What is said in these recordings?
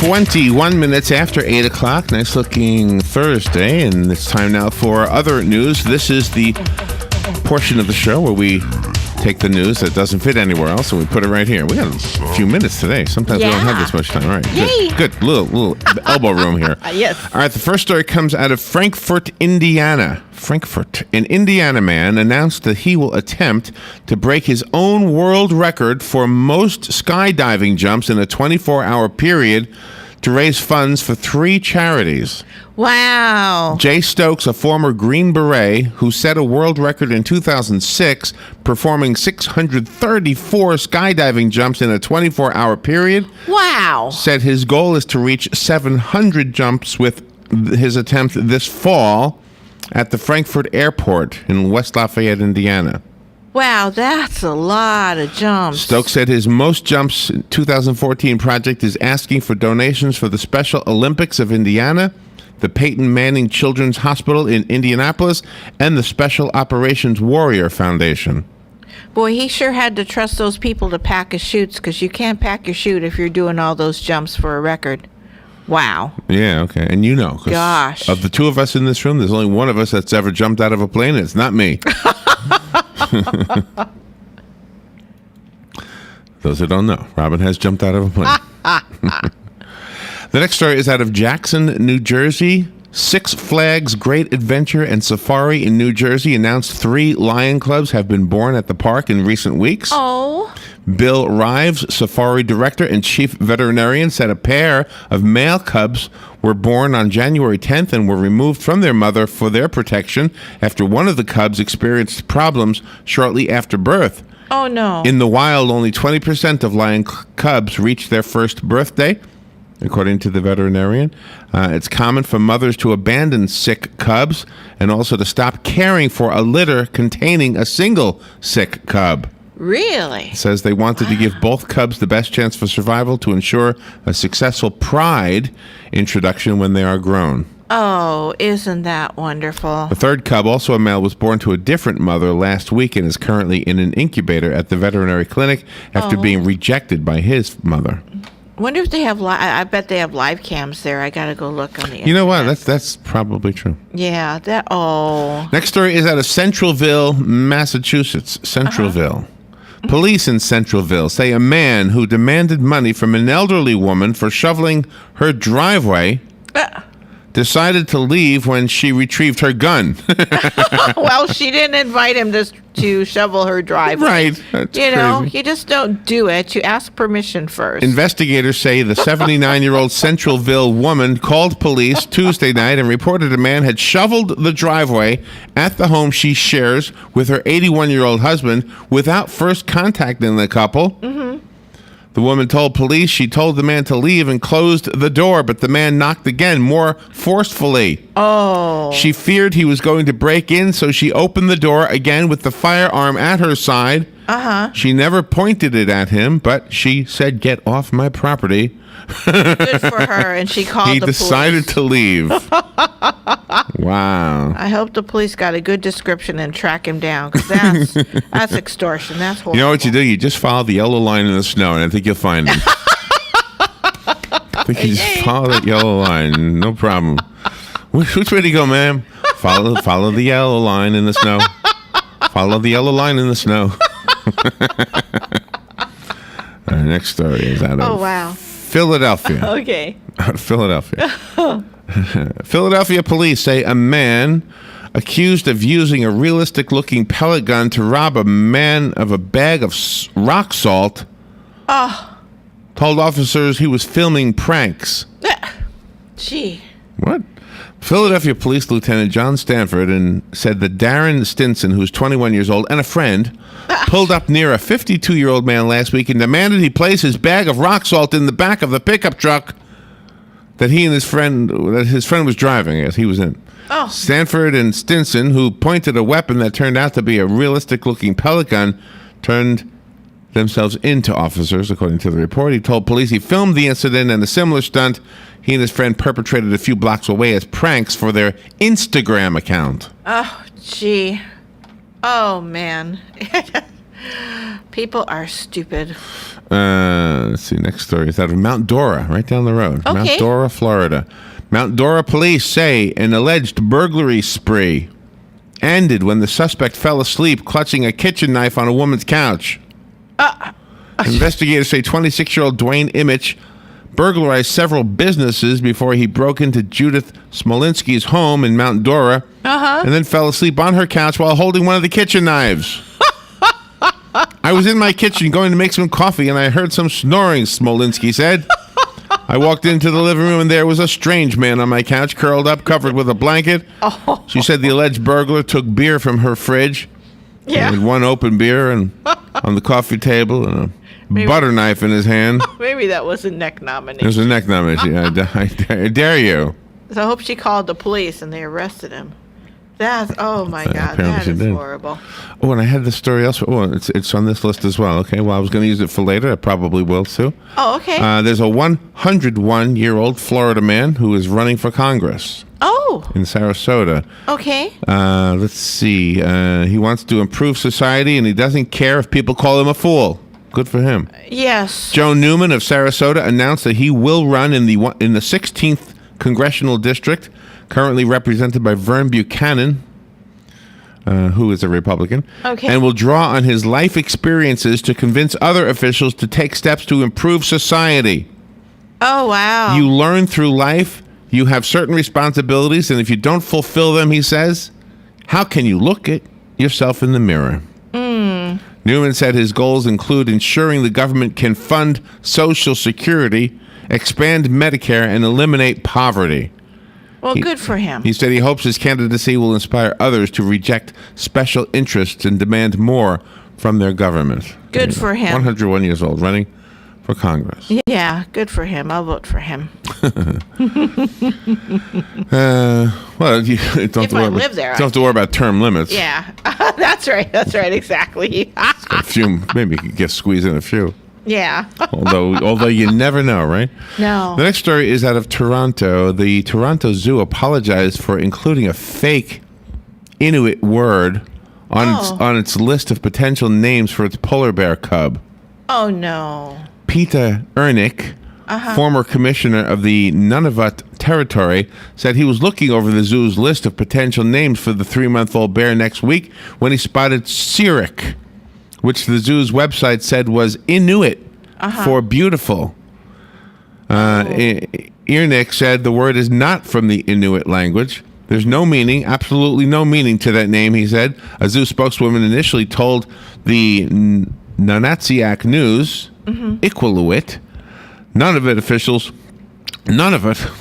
21 minutes after 8 o'clock. Nice looking Thursday, and it's time now for other news. This is the portion of the show where we take the news that doesn't fit anywhere else and we put it right here. We got a few minutes today. Sometimes we don't have this much time. All right. Yay. Good. Little elbow room here. Yes. All right. The first story comes out of Frankfort, Indiana. Frankfort. An Indiana man announced that he will attempt to break his own world record for most skydiving jumps in a 24-hour period to raise funds for 3 charities. Wow. Jay Stokes, a former Green Beret who set a world record in 2006, performing 634 skydiving jumps in a 24-hour period. Wow. Said his goal is to reach 700 jumps with his attempt this fall at the Frankfurt Airport in West Lafayette, Indiana. Wow, that's a lot of jumps. Stokes said his most jumps 2014 project is asking for donations for the Special Olympics of Indiana, the Peyton Manning Children's Hospital in Indianapolis, and the Special Operations Warrior Foundation. Boy, he sure had to trust those people to pack his chutes, because you can't pack your chute if you're doing all those jumps for a record. Wow. Yeah, okay. And you know, 'cause gosh, of the two of us in this room, there's only one of us that's ever jumped out of a plane, and it's not me. Those who don't know, Robin has jumped out of a plane. The next story is out of Jackson, New Jersey. Six Flags Great Adventure and Safari in New Jersey announced 3 lion clubs have been born at the park in recent weeks. Oh. Bill Rives, safari director and chief veterinarian, said a pair of male cubs were born on January 10th and were removed from their mother for their protection after one of the cubs experienced problems shortly after birth. Oh, no. In the wild, only 20% of lion cubs reach their first birthday, according to the veterinarian. It's common for mothers to abandon sick cubs and also to stop caring for a litter containing a single sick cub. Really? It says they wanted to give both cubs the best chance for survival to ensure a successful pride introduction when they are grown. Oh, isn't that wonderful? The third cub, also a male, was born to a different mother last week and is currently in an incubator at the veterinary clinic after being rejected by his mother. Wonder if they have I bet they have live cams there. I gotta go look on the internet. You know what? That's probably true. Yeah, Next story is out of Centralville, Massachusetts. Centralville. Police in Centralville say a man who demanded money from an elderly woman for shoveling her driveway decided to leave when she retrieved her gun. Well, she didn't invite him to shovel her driveway. Right. That's crazy. You just don't do it. You ask permission first. Investigators say the 79-year-old Centralville woman called police Tuesday night and reported a man had shoveled the driveway at the home she shares with her 81-year-old husband without first contacting the couple. Mm-hmm. The woman told police she told the man to leave and closed the door, but the man knocked again, more forcefully. Oh. She feared he was going to break in, so she opened the door again with the firearm at her side. Uh-huh. She never pointed it at him, but she said, "Get off my property." Good for her, and she called the police. He decided to leave. Wow. I hope the police got a good description and track him down, because that's extortion. That's horrible. You know what you do? You just follow the yellow line in the snow, and I think you'll find him. I think you just follow that yellow line. No problem. Which way do you go, ma'am? Follow the yellow line in the snow. Follow the yellow line in the snow. Our next story is out of Philadelphia. Okay. Out of Philadelphia. Philadelphia police say a man accused of using a realistic-looking pellet gun to rob a man of a bag of rock salt told officers he was filming pranks. Gee. What? Philadelphia Police Lieutenant John Stanford said that Darren Stinson, who's 21 years old, and a friend, pulled up near a 52-year-old man last week and demanded he place his bag of rock salt in the back of the pickup truck that his friend was driving. Yes, he was in. Oh. Stanford and Stinson, who pointed a weapon that turned out to be a realistic-looking pellet gun, turned themselves into officers, according to the report. He told police he filmed the incident and a similar stunt he and his friend perpetrated a few blocks away as pranks for their Instagram account. Oh, gee. Oh, man. People are stupid. Let's see. Next story is out of Mount Dora, right down the road. Okay. Mount Dora, Florida. Mount Dora police say an alleged burglary spree ended when the suspect fell asleep clutching a kitchen knife on a woman's couch. Investigators say 26-year-old Dwayne Imich burglarized several businesses before he broke into Judith Smolinski's home in Mount Dora and then fell asleep on her couch while holding one of the kitchen knives. I was in my kitchen going to make some coffee and I heard some snoring, Smolinski said. I walked into the living room and there was a strange man on my couch, curled up, covered with a blanket. She said the alleged burglar took beer from her fridge. Yeah. With one open beer and on the coffee table and a butter knife in his hand. Maybe that was a neck It nomination. was a neck nomination. I dare you. So I hope she called the police and they arrested him. Oh my God, apparently that she is did. horrible. Oh, and I had the story elsewhere. Oh, it's on this list as well. Okay, well, I was going to use it for later. I probably will too. Oh, okay. There's a 101-year-old Florida man who is running for Congress in Sarasota. Okay. Let's see. He wants to improve society, and he doesn't care if people call him a fool. Good for him. Yes. Joe Newman of Sarasota announced that he will run in the 16th congressional district, currently represented by Vern Buchanan, who is a Republican, and will draw on his life experiences to convince other officials to take steps to improve society. Oh, wow. You learn through life. You have certain responsibilities, and if you don't fulfill them, he says, how can you look at yourself in the mirror? Newman said his goals include ensuring the government can fund Social Security, expand Medicare, and eliminate poverty. Well, good for him. He said he hopes his candidacy will inspire others to reject special interests and demand more from their government. Good for him. 101 years old, running for Congress. Yeah, good for him. I'll vote for him. Well, you don't If I live there, don't have to worry about term limits. Yeah, that's right. That's right. Exactly. A few, maybe you could get squeezed in a few. Yeah. Although you never know, right? No. The next story is out of Toronto. The Toronto Zoo apologized for including a fake Inuit word on its list of potential names for its polar bear cub. Oh, no. Peter Ernick, former commissioner of the Nunavut territory, said he was looking over the zoo's list of potential names for the 3-month-old bear next week when he spotted Sirik, which the zoo's website said was Inuit for beautiful. Ernick said the word is not from the Inuit language. There's no meaning, absolutely no meaning to that name, he said. A zoo spokeswoman initially told the Nunatsiaq News, Iqaluit,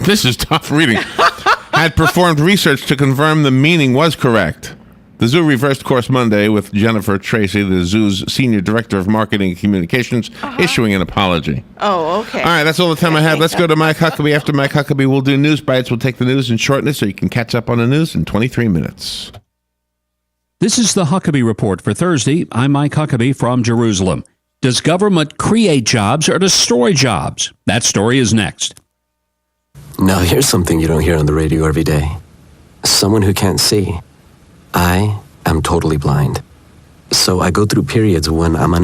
this is tough reading, had performed research to confirm the meaning was correct. The zoo reversed course Monday with Jennifer Tracy, the zoo's senior director of marketing and communications, issuing an apology. Oh, okay. All right, that's all the time I have. Let's go to Mike Huckabee. After Mike Huckabee, we'll do news bites. We'll take the news and shorten it so you can catch up on the news in 23 minutes. This is the Huckabee Report for Thursday. I'm Mike Huckabee from Jerusalem. Does government create jobs or destroy jobs? That story is next. Now here's something you don't hear on the radio every day. Someone who can't see. I am totally blind. So I go through periods when I'm